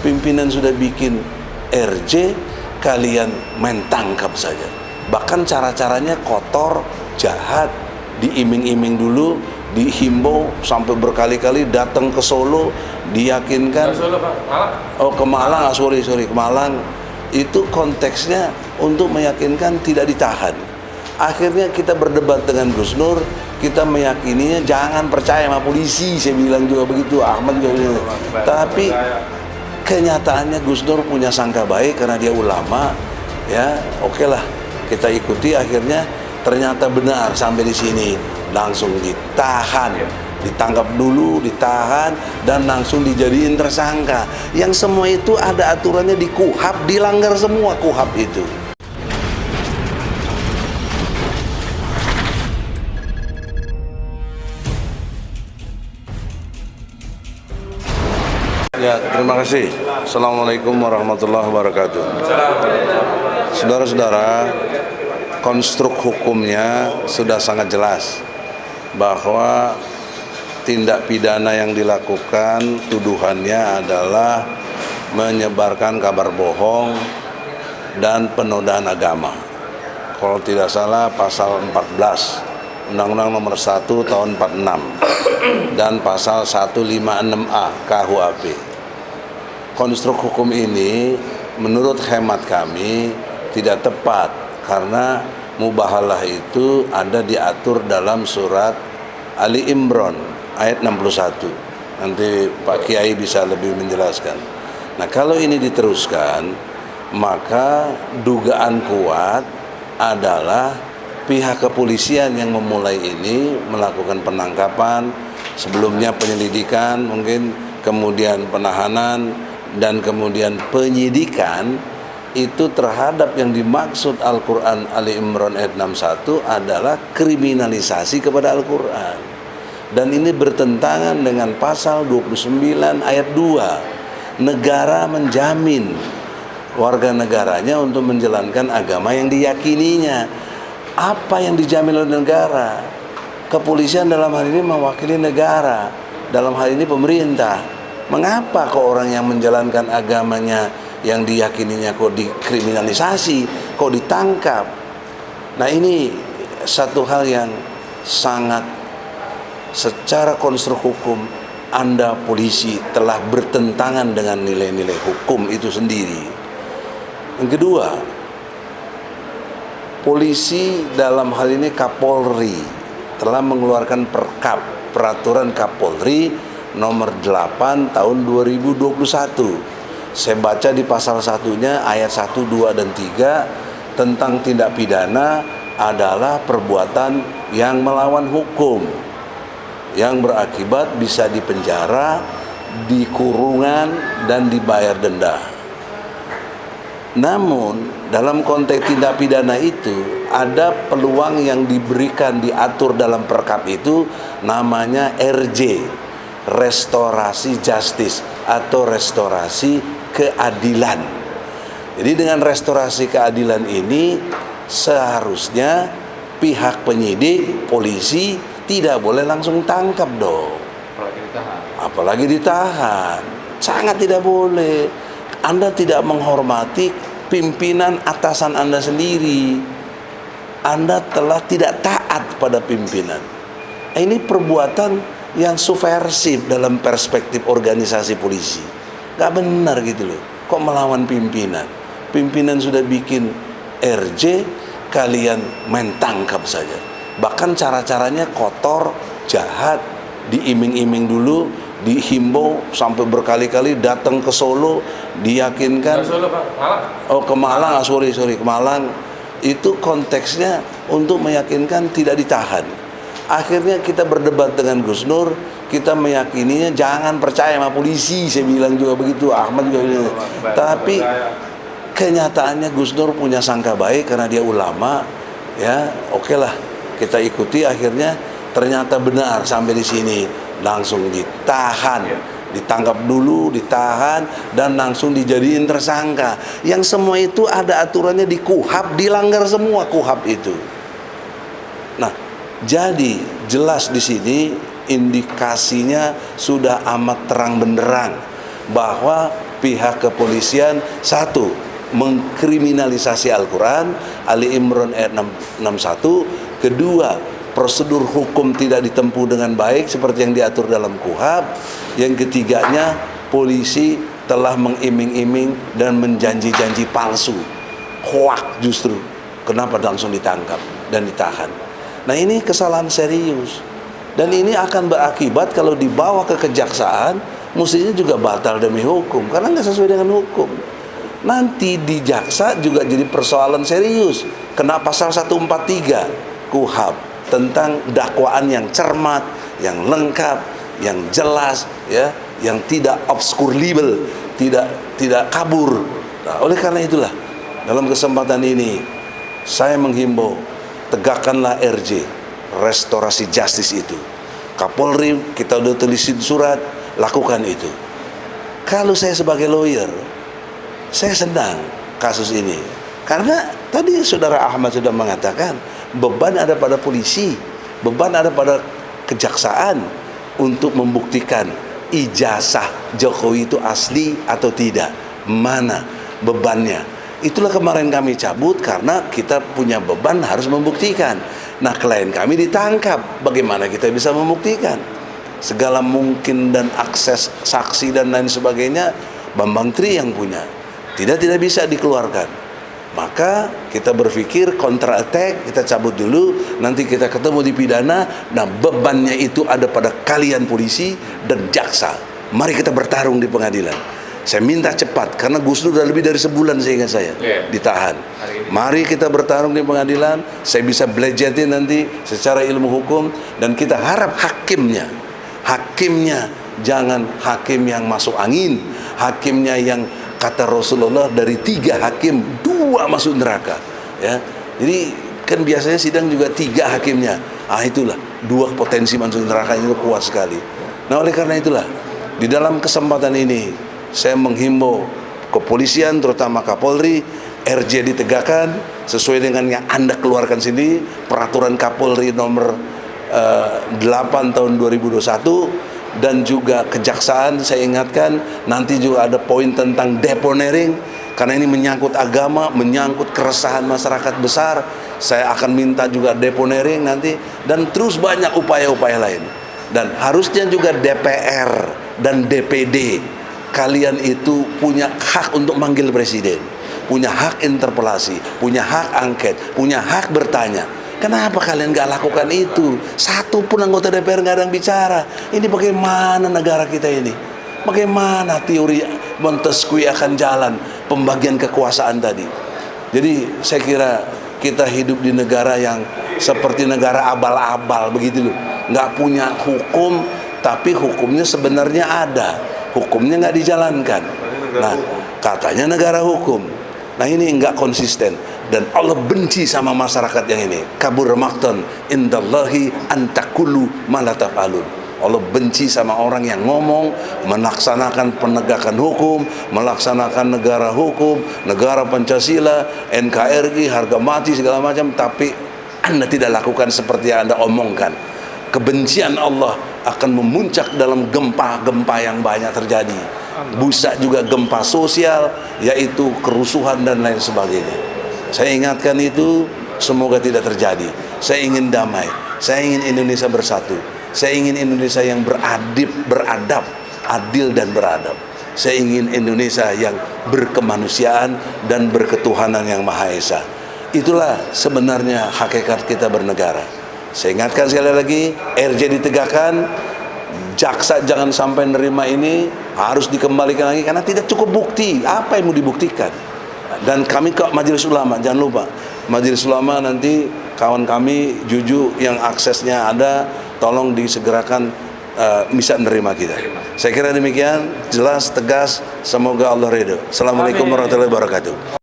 Pimpinan sudah bikin RJ, kalian main tangkap saja. Bahkan cara-caranya kotor, jahat, diiming-iming dulu, dihimbau sampai berkali-kali datang ke Solo, diyakinkan. Solo, Pak. Malang. Oh, ke Malang, sorry, ke Malang. Itu konteksnya untuk meyakinkan tidak ditahan. Akhirnya kita berdebat dengan Gus Nur, kita meyakininya jangan percaya sama polisi, saya bilang juga begitu, Ahmad juga begitu. Tapi kenyataannya Gus Nur punya sangka baik karena dia ulama, ya oke lah kita ikuti. Akhirnya ternyata benar sampai di sini langsung ditahan, ditangkap dulu, ditahan dan langsung dijadiin tersangka. Yang semua itu ada aturannya di KUHAP, dilanggar semua KUHAP itu. Ya, terima kasih. Assalamualaikum warahmatullahi wabarakatuh. Saudara-saudara, konstruk hukumnya sudah sangat jelas bahwa tindak pidana yang dilakukan tuduhannya adalah menyebarkan kabar bohong dan penodaan agama. Kalau tidak salah pasal 14 Undang-Undang Nomor 1 Tahun 46 dan pasal 156A KUHP. Konstruk hukum ini menurut hemat kami tidak tepat karena mubahalah itu ada diatur dalam surat Ali Imran ayat 61. Nanti Pak Kiai bisa lebih menjelaskan. Nah, kalau ini diteruskan, maka dugaan kuat adalah pihak kepolisian yang memulai ini melakukan penangkapan, sebelumnya penyelidikan, mungkin kemudian penahanan, dan kemudian penyidikan itu terhadap yang dimaksud Al-Quran Ali Imran ayat 61 adalah kriminalisasi kepada Al-Quran. Dan ini bertentangan dengan pasal 29 ayat 2. Negara menjamin warga negaranya untuk menjalankan agama yang diyakininya. Apa yang dijamin oleh negara? Kepolisian dalam hal ini mewakili negara, dalam hal ini pemerintah. Mengapa kok orang yang menjalankan agamanya yang diyakininya kok dikriminalisasi, kok ditangkap? Nah, ini satu hal yang sangat secara konstruk hukum Anda polisi telah bertentangan dengan nilai-nilai hukum itu sendiri. Yang kedua, polisi dalam hal ini Kapolri telah mengeluarkan peraturan Kapolri nomor 8 tahun 2021. Saya baca di pasal satunya ayat 1, 2, dan 3 tentang tindak pidana adalah perbuatan yang melawan hukum yang berakibat bisa dipenjara, dikurungan, dan dibayar denda. Namun dalam konteks tindak pidana itu ada peluang yang diberikan, diatur dalam perkap itu namanya RJ, restorasi justice atau restorasi keadilan. Jadi dengan restorasi keadilan ini seharusnya pihak penyidik, polisi tidak boleh langsung tangkap dong. Apalagi ditahan. Sangat tidak boleh. Anda tidak menghormati pimpinan atasan Anda sendiri. Anda telah tidak taat pada pimpinan. Ini perbuatan yang subversif dalam perspektif organisasi polisi. Gak benar gitu loh. Kok melawan pimpinan? Pimpinan sudah bikin RJ, kalian main tangkap saja. Bahkan cara-caranya kotor, jahat, diiming-iming dulu, dihimbau sampai berkali-kali datang ke Solo, diyakinkan. Solo, Pak. Malang. Oh, ke Malang, sorry, ke Malang. Itu konteksnya untuk meyakinkan tidak ditahan. Akhirnya kita berdebat dengan Gus Nur, kita meyakininya jangan percaya sama polisi, saya bilang juga begitu, Ahmad juga begitu. Tapi kenyataannya Gus Nur punya sangka baik karena dia ulama, ya oke lah kita ikuti. Akhirnya ternyata benar sampai di sini langsung ditahan, ditangkap dulu, ditahan, dan langsung dijadiin tersangka. Yang semua itu ada aturannya di KUHAP, dilanggar semua KUHAP itu. Nah, jadi jelas di sini indikasinya sudah amat terang benderang bahwa pihak kepolisian satu mengkriminalisasi Al-Quran, Ali Imran ayat 61. Kedua, prosedur hukum tidak ditempuh dengan baik seperti yang diatur dalam KUHP. Yang ketiganya, polisi telah mengiming-iming dan menjanji-janji palsu, hoak justru. Kenapa langsung ditangkap dan ditahan? Nah, ini kesalahan serius. Dan ini akan berakibat kalau dibawa ke kejaksaan, mestinya juga batal demi hukum, karena nggak sesuai dengan hukum. Nanti di jaksa juga jadi persoalan serius. Kena pasal 143 KUHP tentang dakwaan yang cermat, yang lengkap, yang jelas, ya, yang tidak obscurable, tidak kabur. Nah, oleh karena itulah dalam kesempatan ini saya menghimbau, tegakkanlah RJ, restorasi justice itu. Kapolri kita udah tulisin surat, lakukan itu. Kalau saya sebagai lawyer, saya senang kasus ini, karena tadi saudara Ahmad sudah mengatakan beban ada pada polisi, beban ada pada kejaksaan untuk membuktikan ijazah Jokowi itu asli atau tidak. Mana bebannya? Itulah kemarin kami cabut karena kita punya beban harus membuktikan. Nah, klien kami ditangkap, bagaimana kita bisa membuktikan? Segala mungkin dan akses saksi dan lain sebagainya Bambang Tri yang punya, tidak bisa dikeluarkan. Maka kita berpikir counter attack, kita cabut dulu, nanti kita ketemu di pidana. Nah, bebannya itu ada pada kalian polisi dan jaksa. Mari kita bertarung di pengadilan. Saya minta cepat, karena Gus Dur sudah lebih dari sebulan seingat saya ditahan. Mari kita bertarung di pengadilan. Saya bisa belajarin nanti secara ilmu hukum, dan kita harap hakimnya jangan hakim yang masuk angin, hakimnya yang kata Rasulullah dari 3 hakim 2 masuk neraka, ya. Jadi kan biasanya sidang juga 3 hakimnya. Itulah 2 potensi masuk neraka itu kuat sekali. Nah, oleh karena itulah di dalam kesempatan ini saya menghimbau kepolisian, terutama Kapolri, RJ ditegakkan sesuai dengan yang Anda keluarkan sendiri, peraturan Kapolri nomor 8 tahun 2021. Dan juga kejaksaan, saya ingatkan nanti juga ada poin tentang deponering, karena ini menyangkut agama, menyangkut keresahan masyarakat besar. Saya akan minta juga deponering nanti, dan terus banyak upaya-upaya lain. Dan harusnya juga DPR dan DPD, kalian itu punya hak untuk manggil presiden, punya hak interpelasi, punya hak angket, punya hak bertanya. Kenapa kalian gak lakukan itu? Satu pun anggota DPR gak ada yang bicara. Ini bagaimana negara kita ini? Bagaimana teori Montesquieu akan jalan pembagian kekuasaan tadi? Jadi saya kira kita hidup di negara yang seperti negara abal-abal begitu loh. Gak punya hukum, tapi hukumnya sebenarnya ada. Hukumnya gak dijalankan. Nah, katanya negara hukum. Nah, ini nggak konsisten, dan Allah benci sama masyarakat yang ini. Kabur maqtan indallahi antakulu malatafalun. Allah benci sama orang yang ngomong, melaksanakan penegakan hukum, melaksanakan negara hukum, negara Pancasila, NKRI, harga mati segala macam, tapi Anda tidak lakukan seperti yang Anda omongkan. Kebencian Allah akan memuncak dalam gempa-gempa yang banyak terjadi. Busa juga gempa sosial, yaitu kerusuhan dan lain sebagainya. Saya ingatkan itu, semoga tidak terjadi. Saya ingin damai, saya ingin Indonesia bersatu, saya ingin Indonesia yang beradab, adil dan beradab. Saya ingin Indonesia yang berkemanusiaan dan berketuhanan yang Maha Esa. Itulah sebenarnya hakikat kita bernegara. Saya ingatkan sekali lagi, RJ ditegakkan, jaksa jangan sampai nerima ini, harus dikembalikan lagi karena tidak cukup bukti. Apa yang mau dibuktikan? Dan kami ke Majelis Ulama, jangan lupa Majelis Ulama nanti kawan kami Juju yang aksesnya ada, tolong disegerakan bisa menerima kita. Saya kira demikian, jelas, tegas, semoga Allah ridho. Assalamualaikum warahmatullahi wabarakatuh.